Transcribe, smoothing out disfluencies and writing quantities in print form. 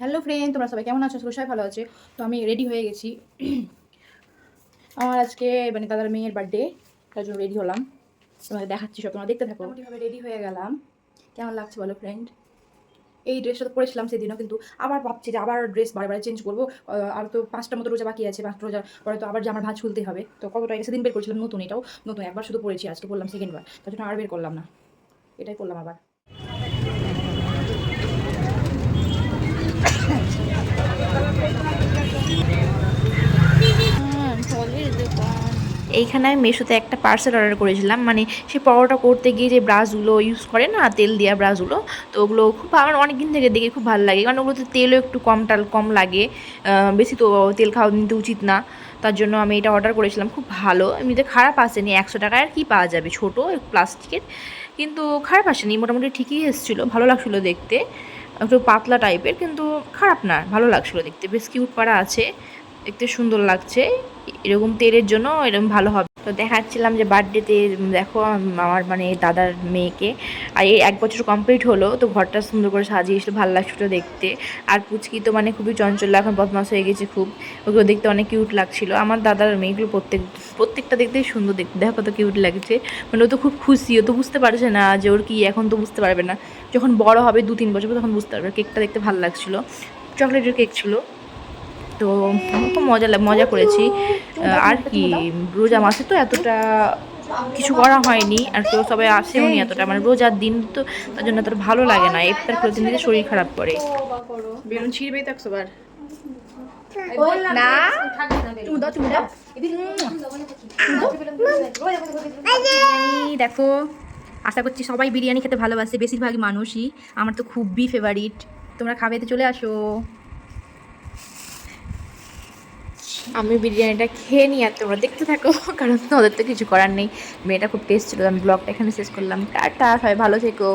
Hello friend, তোমরা সবাই কেমন আছো? সবাই ভালো আছে। তো আমি রেডি হয়ে গেছি। আমার আজকে মানে দাদার মেয়ের বার্থডে, তার জন্য রেডি হলাম। তোমাদের দেখাচ্ছি, সব তোমরা দেখতে থাকো। মোটামুটিভাবে রেডি হয়ে গেলাম। কেমন লাগছে বলো ফ্রেন্ড? এই ড্রেসটা তো পরেছিলাম সেদিনও, কিন্তু আবার ভাবছি যে আবার ড্রেস বারে বারে চেঞ্জ করবো। আর তো 5টা মতো রোজা বাকি আছে, 5টা রোজা পরে তো আবার যে আমার ভাঁজ খুলতে হবে। তো কতটা এটা সেদিন বের করেছিলাম নতুন, এটাও নতুন একবার শুধু পরেছি, আজকে বললাম সেকেন্ড বার, তার জন্য আর বের করলাম না, এটাই করলাম আবার। এইখানে আমি মেশোতে একটা পার্সেল অর্ডার করেছিলাম, মানে সে পরোটা করতে গিয়ে যে ব্রাশগুলো ইউজ করে না, তেল দেওয়া ব্রাশগুলো, তো ওগুলো খুব আমার অনেক দিন থেকে দেখে খুব ভালো লাগে, কারণ ওগুলোতে তেলও একটু কম লাগে। বেশি তো তেল খাওয়া নিতে উচিত না, তার জন্য আমি এটা অর্ডার করেছিলাম। খুব ভালো, এমনিতে খারাপ আসেনি। 100 টাকায় আর কি পাওয়া যাবে, ছোটো প্লাস্টিকের, কিন্তু খারাপ আসেনি, মোটামুটি ঠিকই এসেছিলো, ভালো লাগছিলো দেখতে। একটু পাতলা টাইপের, কিন্তু খারাপ না, ভালো লাগছিলো দেখতে, বেশ কিউট করা আছে, দেখতে সুন্দর লাগছে। এরকম তেলের জন্য এরকম ভালো হবে। তো দেখাচ্ছিলাম যে বার্থডেতে দেখো আমার মানে দাদার মেয়েকে, আর এই 1 বছর কমপ্লিট হলো, তো ঘরটা সুন্দর করে সাজিয়েছিল, ভালো লাগছিলো দেখতে। আর পুচকি তো মানে খুবই চঞ্চল, এখন বদমাস হয়ে গেছে খুব, ওগুলো দেখতে অনেক কিউট লাগছিল। আমার দাদার মেয়েগুলো প্রত্যেকটা দেখতেই সুন্দর, দেখতে দেখো কত কিউট লাগছে। মানে ও তো খুব খুশি, ও তো বুঝতে পারছে না যে ওর কি, এখন তো বুঝতে পারবে না, যখন বড় হবে 2-3 বছর তখন বুঝতে পারবে। কেকটা দেখতে ভালো লাগছিলো, চকলেটের কেক ছিল। তো খুব মজা করেছি। আর কি, রোজা মাসে তো এতটা কিছু করা হয়নি, আর কেউ সবাই আসেও নি এতটা, মানে রোজার দিন তো, তার জন্য এতটা ভালো লাগে না। ইফতার করে দিন দিতে শরীর খারাপ করে। বেলুন ছিঁড়বেই তো 100 বার। না, তুমি দাও, তুমি দাও। বিরিয়ানি দেখো, আশা করছি সবাই বিরিয়ানি খেতে ভালোবাসে, বেশিরভাগই মানুষই। আমার তো খুবই ফেভারিট। তোমরা খাবে তো চলে আসো। আমি বিরিয়ানিটা খেয়ে নিই আর তোমরা দেখতে থাকো, কারণ ওদের তো কিছু করার নেই। মেয়েটা খুব টেস্ট ছিল। আমি ব্লগটা এখানে শেষ করলাম। টাটা, সবাই ভালো থেকো।